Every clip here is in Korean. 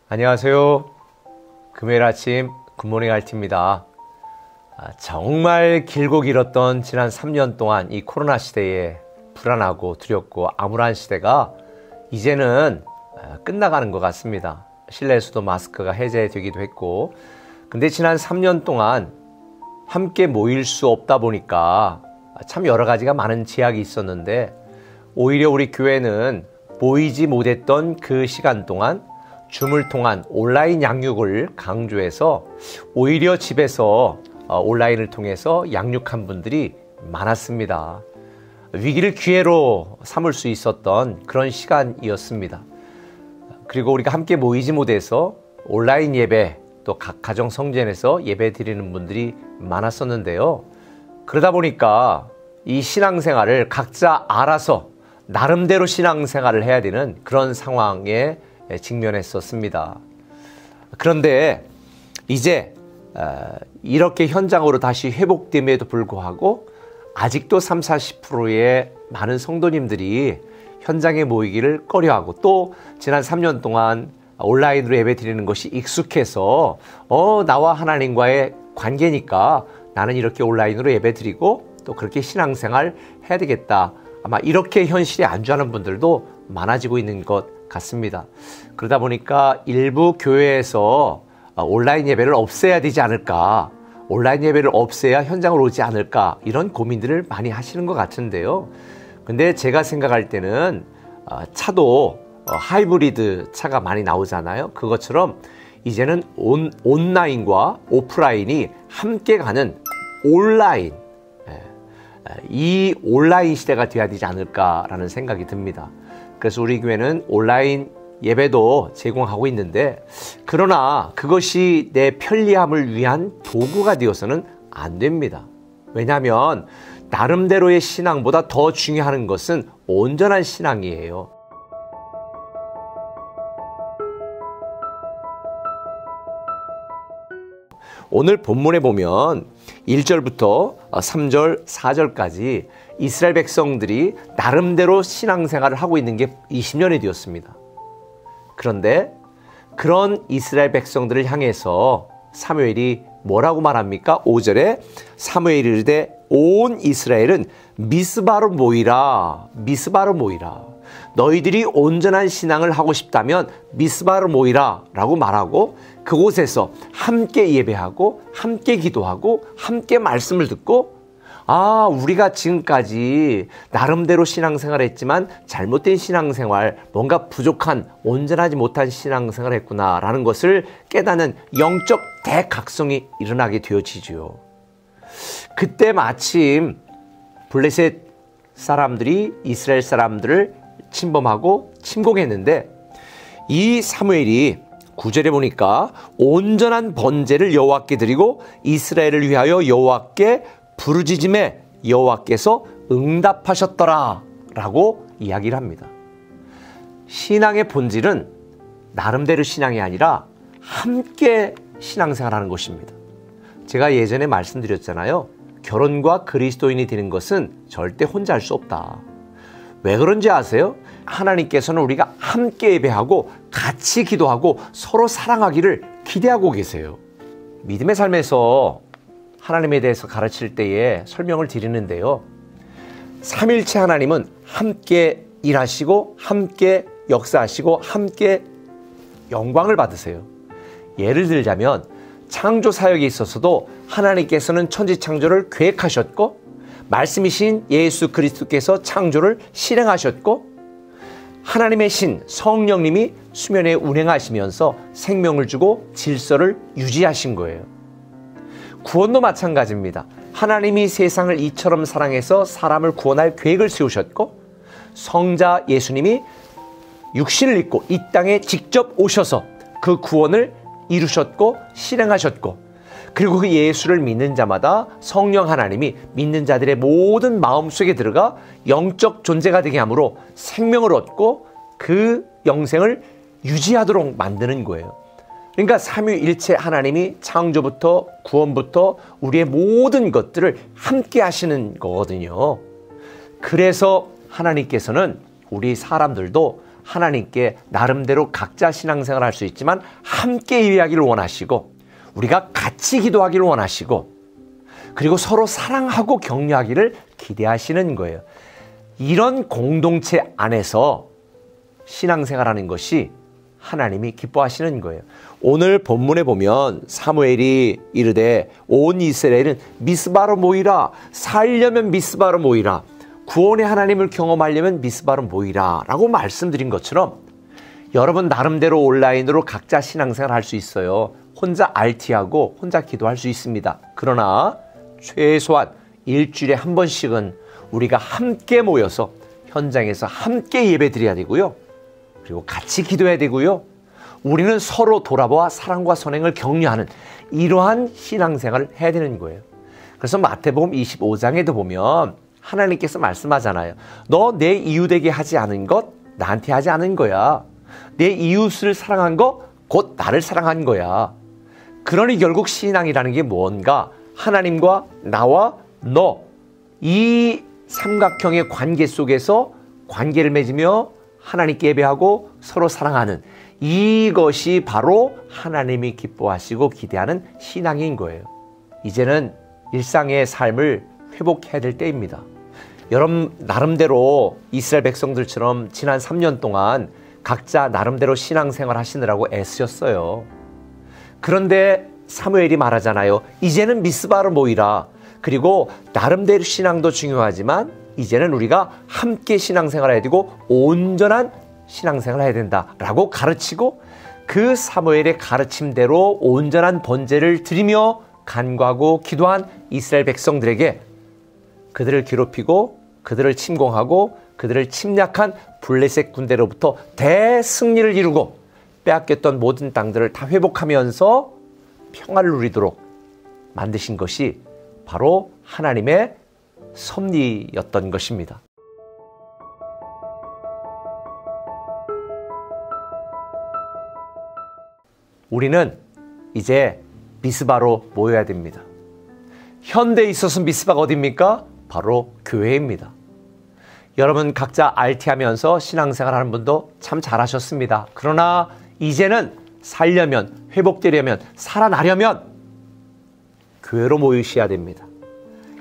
안녕하세요. 금요일 아침 굿모닝 알티입니다. 정말 길고 길었던 지난 3년 동안 이 코로나 시대에 불안하고 두렵고 암울한 시대가 이제는 끝나가는 것 같습니다. 실내에서도 마스크가 해제되기도 했고, 근데 지난 3년 동안 함께 모일 수 없다 보니까 참 여러 가지가 많은 제약이 있었는데, 오히려 우리 교회는 모이지 못했던 그 시간 동안 줌을 통한 온라인 양육을 강조해서 오히려 집에서 온라인을 통해서 양육한 분들이 많았습니다. 위기를 기회로 삼을 수 있었던 그런 시간이었습니다. 그리고 우리가 함께 모이지 못해서 온라인 예배, 또 각 가정 성전에서 예배 드리는 분들이 많았었는데요. 그러다 보니까 이 신앙생활을 각자 알아서 나름대로 신앙생활을 해야 되는 그런 상황에 직면했었습니다. 그런데 이제 이렇게 현장으로 다시 회복됨에도 불구하고 아직도 30-40%의 많은 성도님들이 현장에 모이기를 꺼려하고, 또 지난 3년 동안 온라인으로 예배 드리는 것이 익숙해서 나와 하나님과의 관계니까 나는 이렇게 온라인으로 예배 드리고 또 그렇게 신앙생활 해야 되겠다, 아마 이렇게 현실에 안주하는 분들도 많아지고 있는 것 같습니다. 그러다 보니까 일부 교회에서 온라인 예배를 없애야 되지 않을까, 온라인 예배를 없애야 현장을 오지 않을까, 이런 고민들을 많이 하시는 것 같은데요. 근데 제가 생각할 때는 차도 하이브리드 차가 많이 나오잖아요. 그것처럼 이제는 온라인과 오프라인이 함께 가는 온라인, 이 온라인 시대가 돼야 되지 않을까라는 생각이 듭니다. 그래서 우리 교회는 온라인 예배도 제공하고 있는데, 그러나 그것이 내 편리함을 위한 도구가 되어서는 안 됩니다. 왜냐하면 나름대로의 신앙보다 더 중요한 것은 온전한 신앙이에요. 오늘 본문에 보면 1절부터 3절, 4절까지 이스라엘 백성들이 나름대로 신앙생활을 하고 있는 게 20년이 되었습니다. 그런데 그런 이스라엘 백성들을 향해서 사무엘이 뭐라고 말합니까? 5절에 사무엘이 이르되 온 이스라엘은 미스바로 모이라, 미스바로 모이라. 너희들이 온전한 신앙을 하고 싶다면 미스바로 모이라 라고 말하고, 그곳에서 함께 예배하고 함께 기도하고 함께 말씀을 듣고, 우리가 지금까지 나름대로 신앙생활을 했지만 잘못된 신앙생활, 뭔가 부족한, 온전하지 못한 신앙생활을 했구나 라는 것을 깨닫는 영적 대각성이 일어나게 되어지죠. 그때 마침 블레셋 사람들이 이스라엘 사람들을 침범하고 침공했는데, 이 사무엘이 9절에 보니까 온전한 번제를 여호와께 드리고 이스라엘을 위하여 여호와께 부르짖음에 여호와께서 응답하셨더라 라고 이야기를 합니다. 신앙의 본질은 나름대로 신앙이 아니라 함께 신앙생활하는 것입니다. 제가 예전에 말씀드렸잖아요. 결혼과 그리스도인이 되는 것은 절대 혼자 할 수 없다. 왜 그런지 아세요? 하나님께서는 우리가 함께 예배하고 같이 기도하고 서로 사랑하기를 기대하고 계세요. 믿음의 삶에서 하나님에 대해서 가르칠 때에 설명을 드리는데요. 삼일체 하나님은 함께 일하시고 함께 역사하시고 함께 영광을 받으세요. 예를 들자면 창조 사역에 있어서도 하나님께서는 천지창조를 계획하셨고, 말씀이신 예수 그리스도께서 창조를 실행하셨고, 하나님의 신 성령님이 수면에 운행하시면서 생명을 주고 질서를 유지하신 거예요. 구원도 마찬가지입니다. 하나님이 세상을 이처럼 사랑해서 사람을 구원할 계획을 세우셨고, 성자 예수님이 육신을 입고 이 땅에 직접 오셔서 그 구원을 이루셨고 실행하셨고, 그리고 그 예수를 믿는 자마다 성령 하나님이 믿는 자들의 모든 마음속에 들어가 영적 존재가 되게 함으로 생명을 얻고 그 영생을 유지하도록 만드는 거예요. 그러니까 삼위일체 하나님이 창조부터 구원부터 우리의 모든 것들을 함께 하시는 거거든요. 그래서 하나님께서는 우리 사람들도 하나님께 나름대로 각자 신앙생활을 할 수 있지만 함께 예배하기를 원하시고 우리가 같이 기도하기를 원하시고 그리고 서로 사랑하고 격려하기를 기대하시는 거예요. 이런 공동체 안에서 신앙생활하는 것이 하나님이 기뻐하시는 거예요. 오늘 본문에 보면 사무엘이 이르되 온 이스라엘은 미스바로 모이라. 살려면 미스바로 모이라. 구원의 하나님을 경험하려면 미스바로 모이라 라고 말씀드린 것처럼 여러분 나름대로 온라인으로 각자 신앙생활 할 수 있어요. 혼자 RT하고 혼자 기도할 수 있습니다. 그러나 최소한 일주일에 한 번씩은 우리가 함께 모여서 현장에서 함께 예배드려야 되고요. 그리고 같이 기도해야 되고요. 우리는 서로 돌아보아 사랑과 선행을 격려하는 이러한 신앙생활을 해야 되는 거예요. 그래서 마태복음 25장에도 보면 하나님께서 말씀하잖아요. 너 내 이웃에게 하지 않은 것 나한테 하지 않은 거야. 내 이웃을 사랑한 거 곧 나를 사랑한 거야. 그러니 결국 신앙이라는 게 뭔가 하나님과 나와 너 이 삼각형의 관계 속에서 관계를 맺으며 하나님께 예배하고 서로 사랑하는 이것이 바로 하나님이 기뻐하시고 기대하는 신앙인 거예요. 이제는 일상의 삶을 회복해야 될 때입니다. 여러분 나름대로 이스라엘 백성들처럼 지난 3년 동안 각자 나름대로 신앙생활 하시느라고 애쓰셨어요. 그런데 사무엘이 말하잖아요. 이제는 미스바로 모이라. 그리고 나름대로 신앙도 중요하지만 이제는 우리가 함께 신앙생활 해야 되고 온전한 신앙생활을 해야 된다라고 가르치고 그 사무엘의 가르침대로 온전한 번제를 드리며 간구하고 기도한 이스라엘 백성들에게 그들을 괴롭히고 그들을 침공하고 그들을 침략한 블레셋 군대로부터 대승리를 이루고 빼앗겼던 모든 땅들을 다 회복하면서 평화를 누리도록 만드신 것이 바로 하나님의 섭리였던 것입니다. 우리는 이제 미스바로 모여야 됩니다. 현대에 있어서 미스바가 어디입니까? 바로 교회입니다. 여러분 각자 RT하면서 신앙생활 하는 분도 참 잘하셨습니다. 그러나 이제는 살려면, 회복되려면, 살아나려면 교회로 모이셔야 됩니다.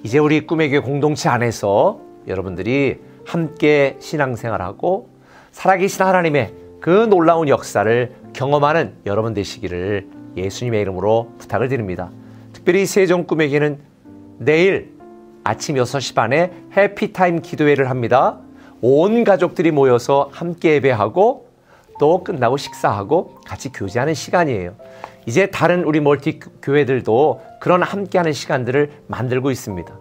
이제 우리 꿈의 교회 공동체 안에서 여러분들이 함께 신앙생활하고 살아계신 하나님의 그 놀라운 역사를 경험하는 여러분 되시기를 예수님의 이름으로 부탁을 드립니다. 특별히 세종 꿈의 교회는 내일 아침 6시 반에 해피타임 기도회를 합니다. 온 가족들이 모여서 함께 예배하고 또 끝나고 식사하고 같이 교제하는 시간이에요. 이제 다른 우리 멀티 교회들도 그런 함께하는 시간들을 만들고 있습니다.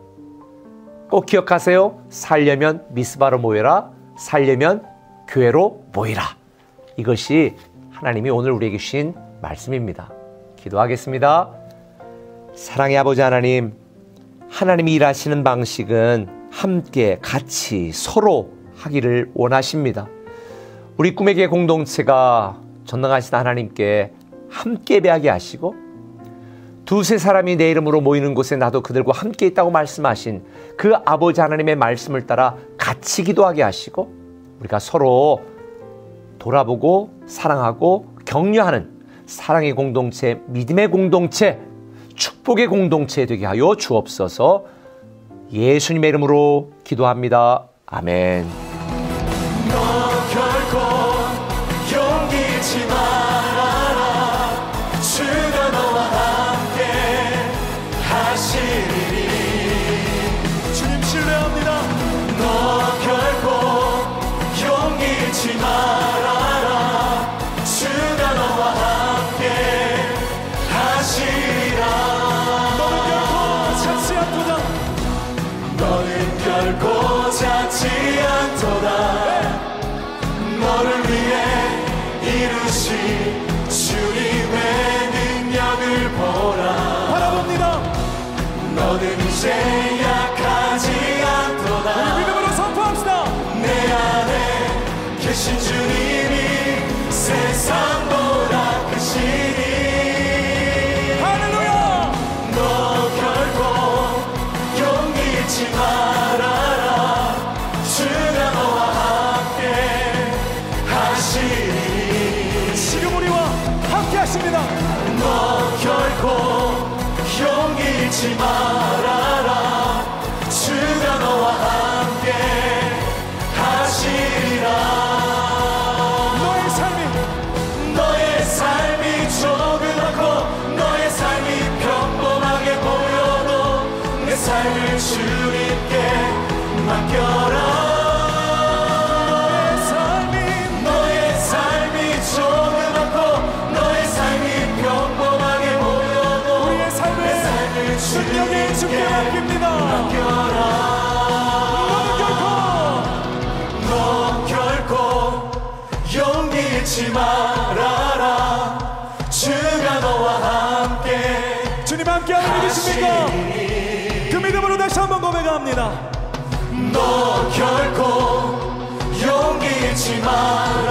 꼭 기억하세요. 살려면 미스바로 모여라. 살려면 교회로 모이라. 이것이 하나님이 오늘 우리에게 주신 말씀입니다. 기도하겠습니다. 사랑의 아버지 하나님, 하나님이 일하시는 방식은 함께 같이 서로 하기를 원하십니다. 우리 꿈의 교회 공동체가 전능하신 하나님께 함께 예배하게 하시고 두세 사람이 내 이름으로 모이는 곳에 나도 그들과 함께 있다고 말씀하신 그 아버지 하나님의 말씀을 따라 같이 기도하게 하시고 우리가 서로 돌아보고 사랑하고 격려하는 사랑의 공동체, 믿음의 공동체, 축복의 공동체 되게 하여 주옵소서. 예수님의 이름으로 기도합니다. 아멘. 너 결코 용기치 말아라. 주가 너와 함께 하시리니. 주님 신뢰합니다. 너 결코 용기치 말아라. 주가 너와 함께 하시리라. 너는 결코 작지 않도다. 너를 위해 이루신 주님의 능력을 보라. 바라봅니다. 너는 이제 약하지 않도다. 우리 믿음으로 선포합시다. 내 안에 계신 주님이 세상보다 크시니 것입니다. 너 결코 용기 잃지 말아라. 주가 너와 함께 하시리라. 너의 삶이 조그맣고 너의 삶이 평범하게 보여도 내 삶을 주님께 맡겨라. 주님께 주께 맡깁니다. 맡겨라. 너 결코 용기 잃지 말아라. 주가 너와 함께 주님 함께하는 믿으십니까? 그 믿음으로 다시 한번 고백합니다. 너 결코 용기 잃지 말아라.